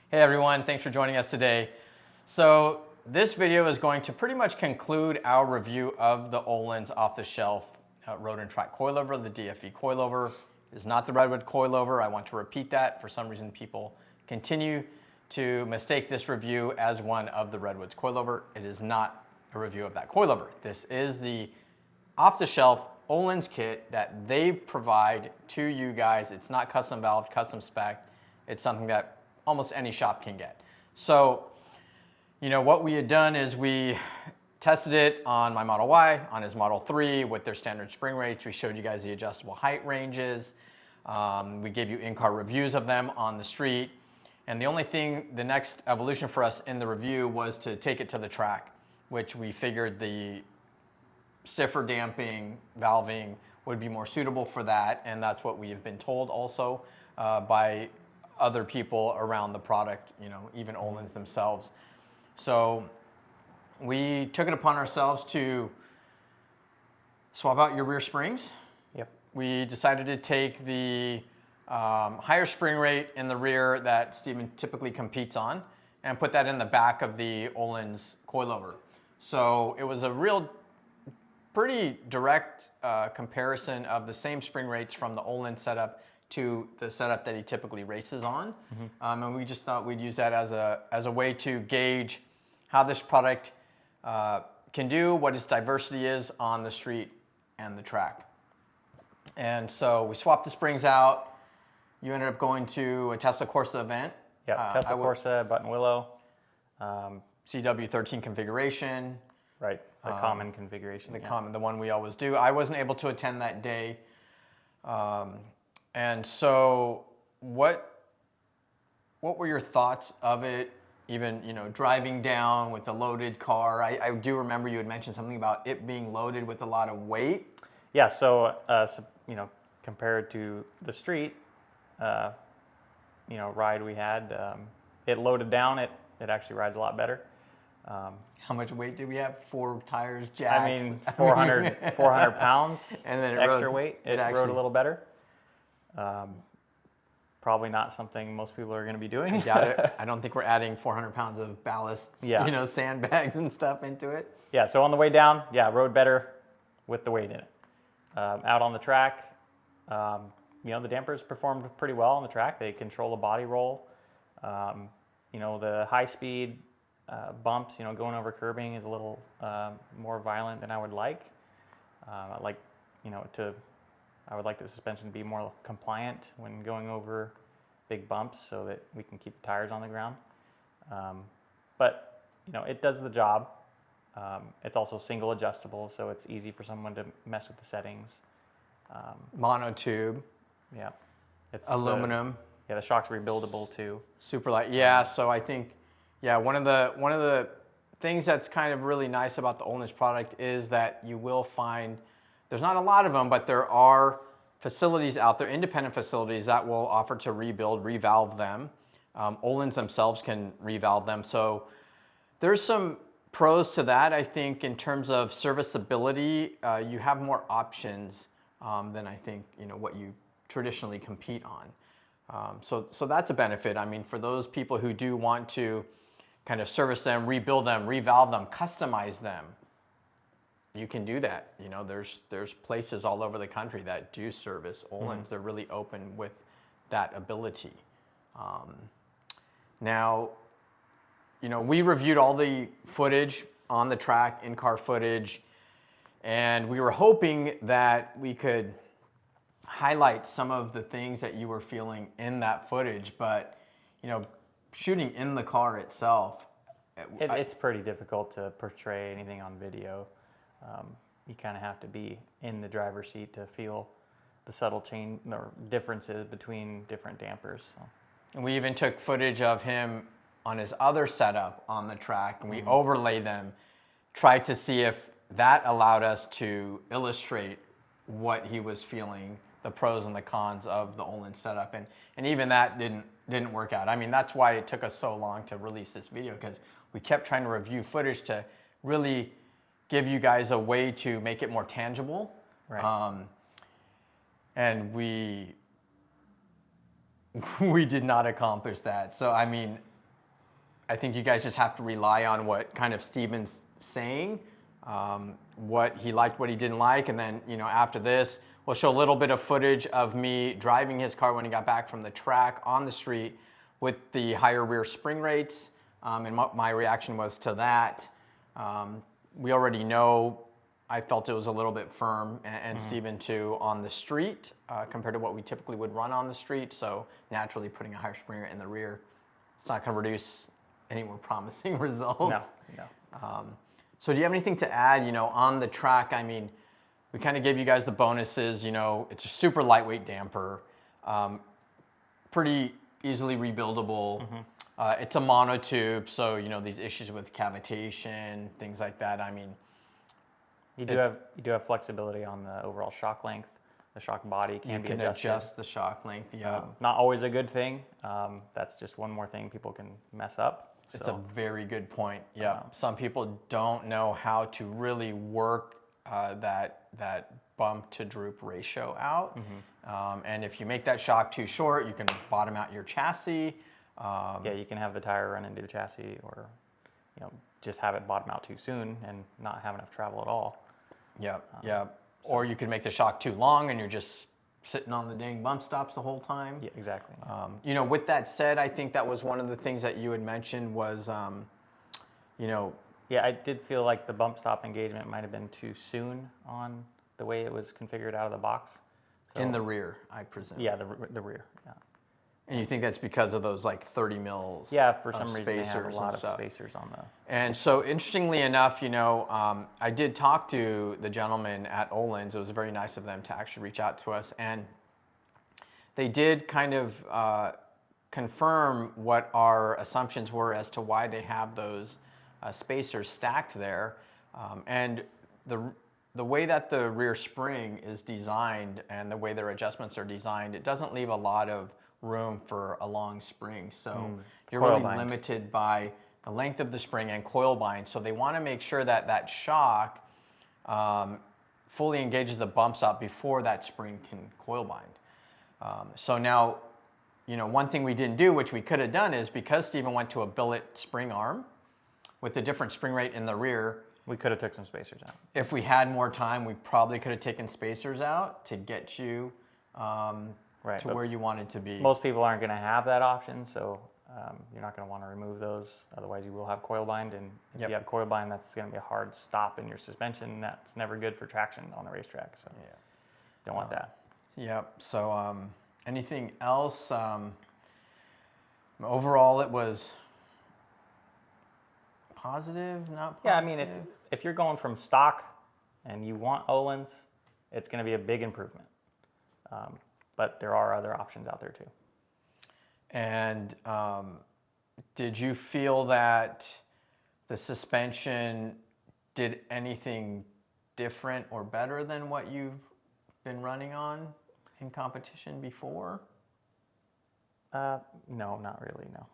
Hey everyone, thanks for joining us today. So this video is going to pretty much conclude our review of the Öhlins off-the-shelf road and track coilover. The DFE coilover is not the Redwood coilover. I want to repeat that. For some reason people continue to mistake this review as one of the Redwood's coilover. It is not a review of that coilover. This is the off-the-shelf Öhlins kit that they provide to you guys. It's not custom valve, custom spec. It's something that almost any shop can get. So, what we had done is we tested it on my Model Y, on his Model 3 with their standard spring rates. We showed you guys the adjustable height ranges. We gave you in-car reviews of them on the street. And the next evolution for us in the review was to take it to the track, which we figured the stiffer damping, valving would be more suitable for that. And that's what we've been told also by other people around the product, even Öhlins themselves. So we took it upon ourselves to swap out your rear springs. Yep. We decided to take the higher spring rate in the rear that Steven typically competes on and put that in the back of the Öhlins coilover. So it was a pretty direct comparison of the same spring rates from the Öhlins setup to the setup that he typically races on. And we just thought we'd use that as a way to gauge how this product can do, what its diversity is on the street and the track. And so we swapped the springs out. You ended up going to a Tesla Corsa event. Yeah, Tesla Corsa, Button Willow. CW13 configuration. Right, the common configuration. The one we always do. I wasn't able to attend that day. And so what were your thoughts of it, even, driving down with a loaded car? I do remember you had mentioned something about it being loaded with a lot of weight. Yeah, so, compared to the street, ride we had, it loaded down, it actually rides a lot better. How much weight did we have? 4 tires, jacks? 400 pounds and then extra weight. It rode a little better. Probably not something most people are going to be doing. I doubt it. I don't think we're adding 400 pounds of ballast, sandbags and stuff into it. Yeah, so on the way down, rode better with the weight in it. Out on the track, the dampers performed pretty well on the track. They control the body roll. The high speed bumps, going over curbing is a little more violent than I would like. I would like the suspension to be more compliant when going over big bumps so that we can keep the tires on the ground. But it does the job. It's also single adjustable, so it's easy for someone to mess with the settings. Monotube. Yeah. It's aluminum. The shock's rebuildable too. Super light. Yeah, so I think, one of the things that's kind of really nice about the Öhlins product is that you will find, there's not a lot of them, but there are facilities out there, independent facilities that will offer to rebuild, revalve them. Öhlins themselves can revalve them. So there's some pros to that, I think, in terms of serviceability. You have more options than I think, what you traditionally compete on. So that's a benefit. I mean, for those people who do want to kind of service them, rebuild them, revalve them, customize them, you can do that. There's places all over the country that do service Öhlins. They're really open with that ability. Now, we reviewed all the footage on the track, in-car footage, and we were hoping that we could highlight some of the things that you were feeling in that footage, but, shooting in the car itself. It's pretty difficult to portray anything on video. You kind of have to be in the driver's seat to feel the subtle change or differences between different dampers. So. And we even took footage of him on his other setup on the track, and we overlaid them, tried to see if that allowed us to illustrate what he was feeling, the pros and the cons of the Öhlins setup, and even that didn't work out. I mean, that's why it took us so long to release this video, because we kept trying to review footage to really give you guys a way to make it more tangible. Right. And we did not accomplish that. So, I mean, I think you guys just have to rely on what kind of Steven's saying, what he liked, what he didn't like, and then, you know, after this, we'll show a little bit of footage of me driving his car when he got back from the track on the street with the higher rear spring rates, and what my reaction was to that. We already know I felt it was a little bit firm, and Steven too, on the street compared to what we typically would run on the street. So naturally putting a higher spring rate in the rear, it's not going to produce any more promising results. No. So do you have anything to add, you know, on the track? I mean, we kind of gave you guys the bonuses, you know, it's a super lightweight damper, pretty easily rebuildable. It's a monotube, so, you know, these issues with cavitation, things like that, I mean. You do have flexibility on the overall shock length. The shock body can be adjusted. You can adjust the shock length, yeah. Not always a good thing. That's just one more thing people can mess up. It's a very good point, yeah. Some people don't know how to really work that bump to droop ratio out. And if you make that shock too short, you can bottom out your chassis. Yeah, you can have the tire run into the chassis, or, you know, just have it bottom out too soon and not have enough travel at all. Yeah. Or you could make the shock too long and you're just sitting on the dang bump stops the whole time. Yeah, exactly. You know, with that said, I think that was one of the things that you had mentioned was, you know. Yeah, I did feel like the bump stop engagement might have been too soon on the way it was configured out of the box. So, in the rear, I presume. Yeah, the rear, yeah. And you think that's because of those like 30 mils? Yeah, for some reason they have a lot of spacers on the. And so interestingly enough, you know, I did talk to the gentleman at Öhlins. It was very nice of them to actually reach out to us, and they did kind of confirm what our assumptions were as to why they have those spacers stacked there. And the way that the rear spring is designed and the way their adjustments are designed, it doesn't leave a lot of room for a long spring. So you're really limited by the length of the spring and coil bind. So they want to make sure that that shock fully engages the bump stop before that spring can coil bind. So now, you know, one thing we didn't do, which we could have done, is because Steven went to a billet spring arm with a different spring rate in the rear, we could have took some spacers out. If we had more time, we probably could have taken spacers out to get you to where you wanted to be. Most people aren't going to have that option, so you're not going to want to remove those. Otherwise, you will have coil bind, and if you have coil bind, that's going to be a hard stop in your suspension. That's never good for traction on the racetrack, so don't want that. Yep. So anything else? Overall, it was positive, not positive? Yeah, I mean, if you're going from stock and you want Öhlins, it's going to be a big improvement. But there are other options out there too. And did you feel that the suspension did anything different or better than what you've been running on in competition before? No, not really, no.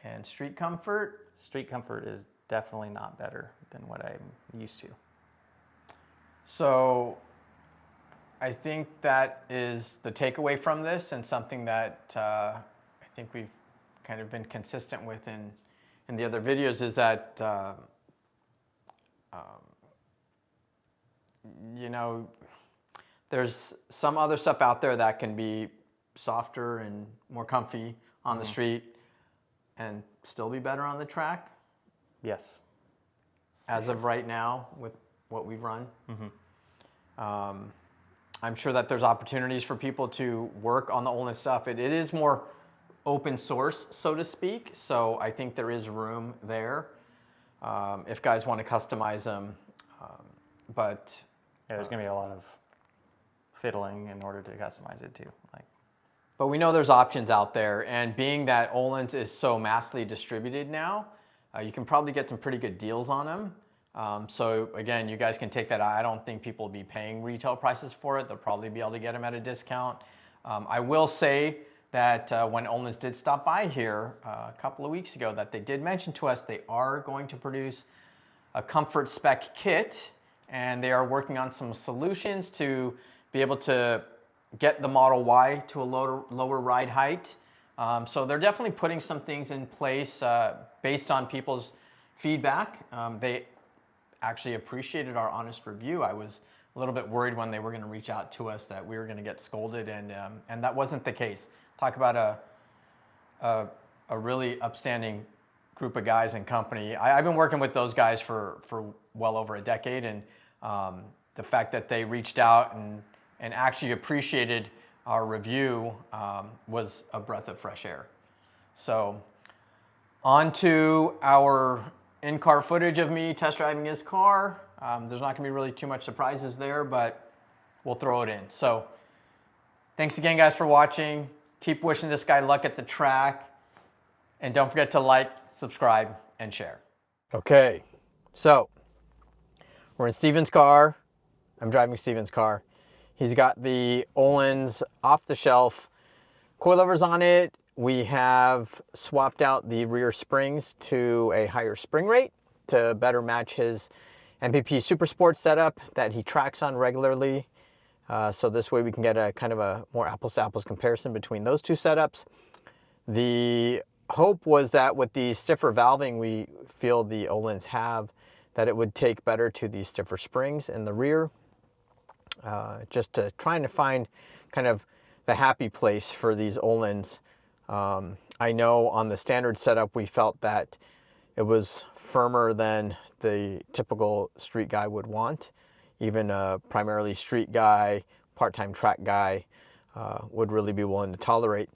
And street comfort? Street comfort is definitely not better than what I'm used to. So I think that is the takeaway from this, and something that I think we've kind of been consistent with in the other videos, is that you know, there's some other stuff out there that can be softer and more comfy on the street and still be better on the track. Yes. As of right now, with what we've run. I'm sure that there's opportunities for people to work on the Öhlins stuff. It is more open source, so to speak. So I think there is room there if guys want to customize them. But yeah, there's going to be a lot of fiddling in order to customize it too. But we know there's options out there, and being that Öhlins is so massively distributed now, you can probably get some pretty good deals on them. So again, you guys can take that. I don't think people will be paying retail prices for it. They'll probably be able to get them at a discount. I will say that when Öhlins did stop by here a couple of weeks ago, that they did mention to us they are going to produce a comfort spec kit, and they are working on some solutions to be able to get the Model Y to a lower ride height So they're definitely putting some things in place based on people's feedback. They actually appreciated our honest review. I was a little bit worried when they were going to reach out to us that we were going to get scolded, and that wasn't the case. Talk about a really upstanding group of guys and company. I've been working with those guys for well over a decade, and the fact that they reached out and actually appreciated our review was a breath of fresh air. So on to our in-car footage of me test driving his car. There's not gonna be really too much surprises there, but we'll throw it in. So thanks again, guys, for watching. Keep wishing this guy luck at the track. And don't forget to like, subscribe, and share. Okay, so we're in Steven's car. I'm driving Steven's car. He's got the Öhlins off-the-shelf coilovers on it. We have swapped out the rear springs to a higher spring rate to better match his MPP Super Sports setup that he tracks on regularly. So this way we can get a kind of a more apples-to-apples comparison between those two setups. The hope was that with the stiffer valving we feel the Öhlins have, that it would take better to the stiffer springs in the rear. Just to trying to find kind of the happy place for these Öhlins. I know on the standard setup we felt that it was firmer than the typical street guy would want. Even a primarily street guy, part-time track guy would really be willing to tolerate.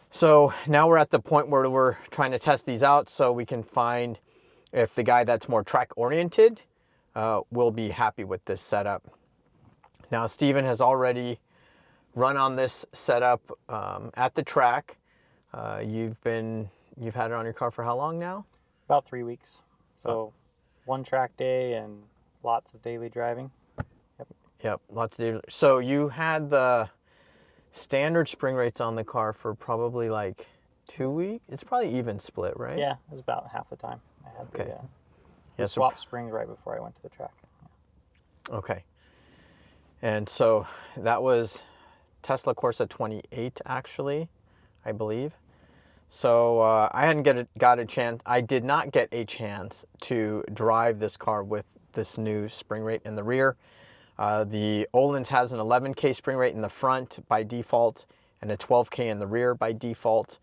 So now we're at the point where we're trying to test these out so we can find if the guy that's more track oriented will be happy with this setup. Now Steven has already run on this setup at the track. You've had it on your car for how long now? About 3 weeks. So one track day and lots of daily driving. Yep, lots of daily. So you had the standard spring rates on the car for probably like 2 weeks? It's probably even split, right? Yeah, it was about half the time. I had the so swap springs right before I went to the track. Yeah. Okay. And so that was Tesla Corsa 28 actually, I believe. So I hadn't got a chance. I did not get a chance to drive this car with this new spring rate in the rear. The Öhlins has an 11K spring rate in the front by default and a 12K in the rear by default.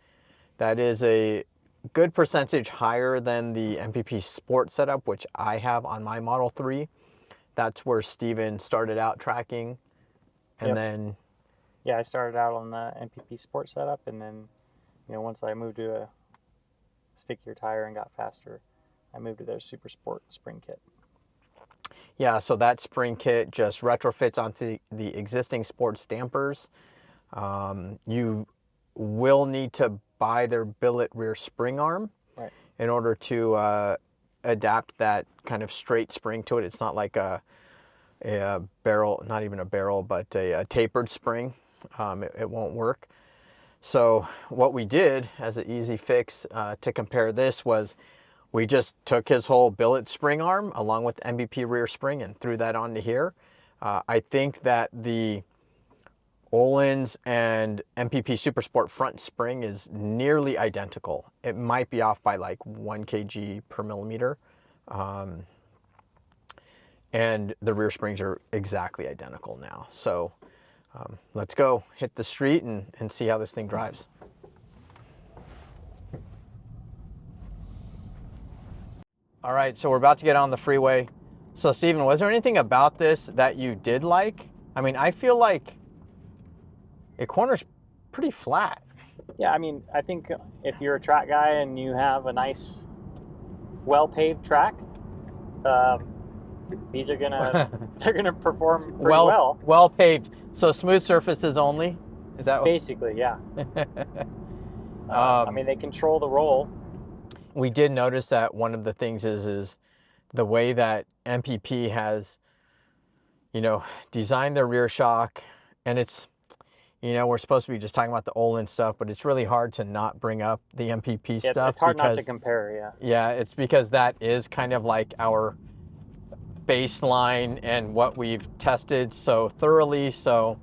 That is a good percentage higher than the MPP Sport setup, which I have on my Model 3. That's where Steven started out tracking. And then... Yeah, I started out on the MPP Sport setup, and then, you know, once I moved to a stickier tire and got faster, I moved to their Super Sport spring kit. Yeah, so that spring kit just retrofits onto the existing sports dampers. You will need to buy their billet rear spring arm in order to adapt that kind of straight spring to it. It's not like a barrel, not even a barrel, but a tapered spring. It won't work. So what we did as an easy fix to compare this was we just took his whole billet spring arm along with MPP rear spring and threw that onto here. I think that the Öhlins and MPP Super Sport front spring is nearly identical. It might be off by like 1 kg per millimeter. And the rear springs are exactly identical now. So let's go hit the street and see how this thing drives. All right, so we're about to get on the freeway. So Steven, was there anything about this that you did like? I mean, I feel like it corners pretty flat. Yeah, I mean, I think if you're a track guy and you have a nice, well-paved track, these are they're gonna perform pretty well. Well paved. So smooth surfaces only. Is that basically? Yeah. I mean, they control the roll. We did notice that one of the things is the way that MPP has, you know, designed their rear shock, and it's, you know, we're supposed to be just talking about the Öhlins stuff, but it's really hard to not bring up the MPP stuff. It's hard not to compare, yeah. Yeah, it's because that is kind of like our baseline and what we've tested so thoroughly, so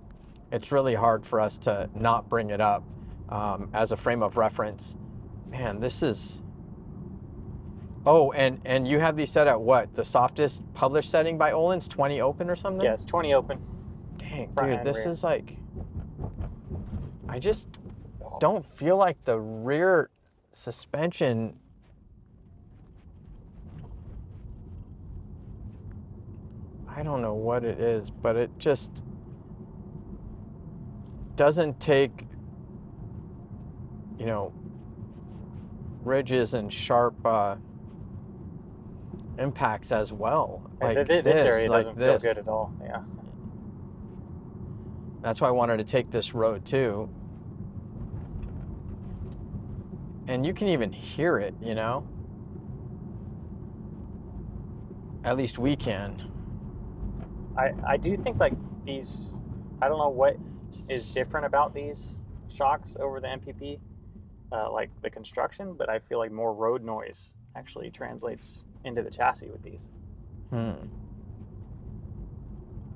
it's really hard for us to not bring it up. as a frame of reference. Man, this is... Oh, and you have these set at what? The softest published setting by Öhlins, 20 open or something? Yeah, it's 20 open. Dang, Front dude, and this rear. is like... I just don't feel like the rear suspension... I don't know what it is, but it just doesn't take, you know, ridges and sharp impacts as well. Like This area like doesn't this. feel good at all. Yeah. That's why I wanted to take this road too. And you can even hear it, you know? At least we can. I do think like these, I don't know what is different about these shocks over the MPP, like the construction, but I feel like more road noise actually translates into the chassis with these. I'm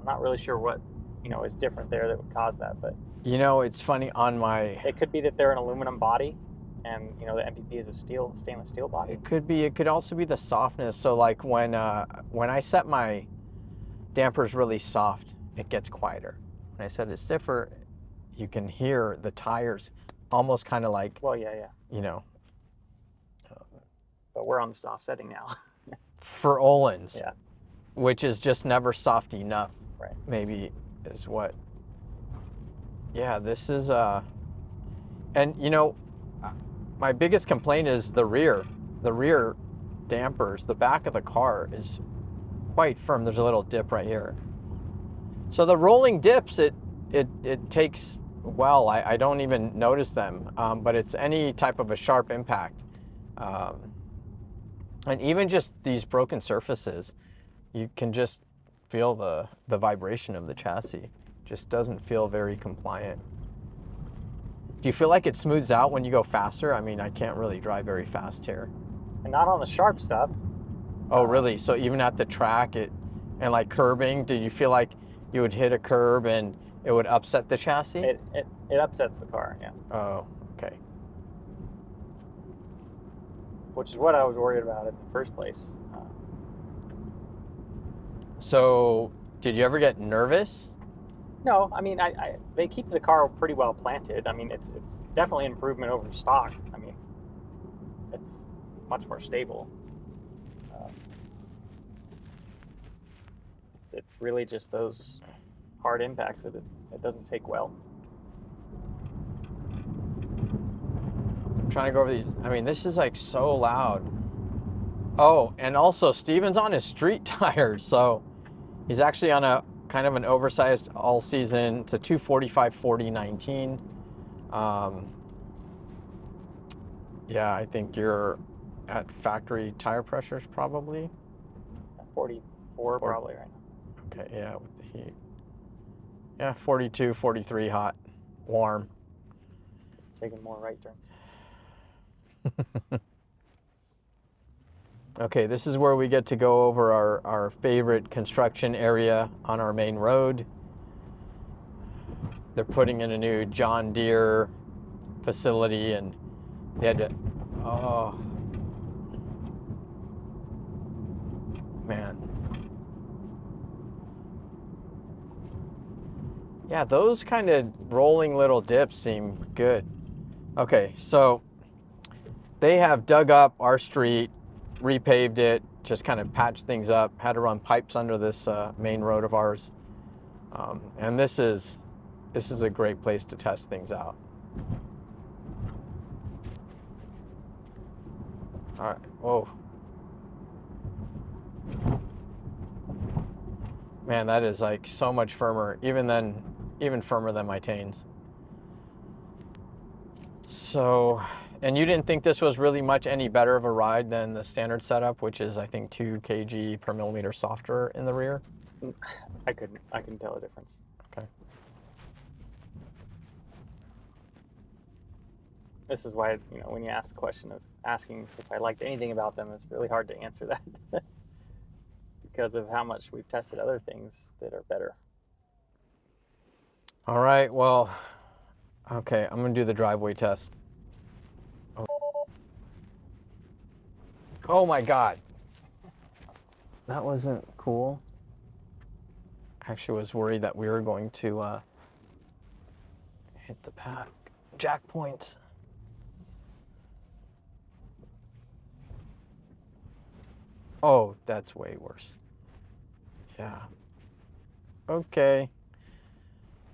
not really sure what, you know, is different there that would cause that, but You know, it's funny on my... it could be that they're an aluminum body and, you know, the MPP is a stainless steel body. It could be. It could also be the softness. So like when I set my dampers really soft, it gets quieter. When I set it stiffer, you can hear the tires almost kind of like, Well, yeah, you know. but we're on the soft setting now. For Öhlins, Yeah. which is just never soft enough. Right. Maybe is what. Yeah, this is and you know, my biggest complaint is the rear dampers. The back of the car is quite firm. There's a little dip right here. So the rolling dips, it takes well. I don't even notice them, but it's any type of a sharp impact. And even just these broken surfaces, you can just feel the vibration of the chassis. Just doesn't feel very compliant. Do you feel like it smooths out when you go faster? I mean, I can't really drive very fast here. And not on the sharp stuff. Oh, really? So even at the track, and like curbing, did you feel like you would hit a curb and it would upset the chassis? It upsets the car, yeah. Oh, okay. Which is what I was worried about in the first place. So did you ever get nervous? No, I mean, they keep the car pretty well planted. I mean, it's definitely an improvement over stock. I mean, it's much more stable. It's really just those hard impacts that it doesn't take well. I'm trying to go over these. I mean, this is like so loud. Oh, and also Steven's on his street tires, so he's actually on a kind of an oversized all season. It's a 245/40/19. Yeah, I think you're at factory tire pressures probably. 44 probably right now. Okay, yeah, with the heat. Yeah, 42, 43 hot, warm. Taking more right turns. Okay, this is where we get to go over our favorite construction area on our main road. They're putting in a new John Deere facility and they had to, oh, man. Yeah, those kind of rolling little dips seem good. Okay, so they have dug up our street, repaved it, just kind of patched things up, had to run pipes under this main road of ours. And this is a great place to test things out. All right, whoa. Man, that is like so much firmer, even firmer than my Tanes. So, and you didn't think this was really much any better of a ride than the standard setup, which is I think 2 kg per millimeter softer in the rear? I couldn't tell a difference. Okay. This is why, you know, when you ask the question of asking if I liked anything about them, it's really hard to answer that because of how much we've tested other things that are better. All right, well, Okay, I'm gonna do the driveway test. Oh my God. That wasn't cool. Actually was worried that we were going to hit the jack points. Oh, that's way worse. Yeah. Okay.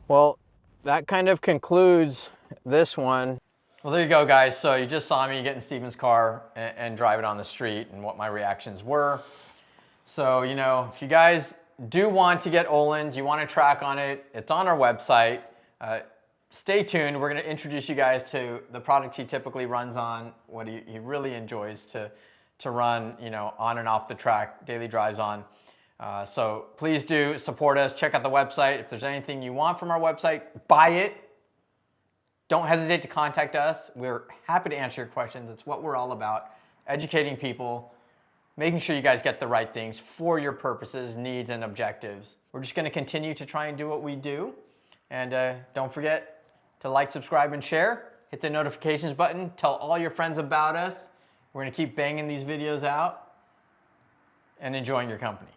Well, that kind of concludes this one. Well, there you go, guys. So you just saw me get in Steven's car and drive it on the street and what my reactions were. So, you know, if you guys do want to get Öhlins, you want to track on it, it's on our website. Stay tuned. We're going to introduce you guys to the product he typically runs on, what he really enjoys to run, you know, on and off the track, daily drives on. So please do support us. Check out the website. If there's anything you want from our website, buy it. Don't hesitate to contact us. We're happy to answer your questions. It's what we're all about, educating people, making sure you guys get the right things for your purposes, needs, and objectives. We're just going to continue to try and do what we do. And don't forget to like, subscribe, and share. Hit the notifications button. Tell all your friends about us. We're going to keep banging these videos out and enjoying your company.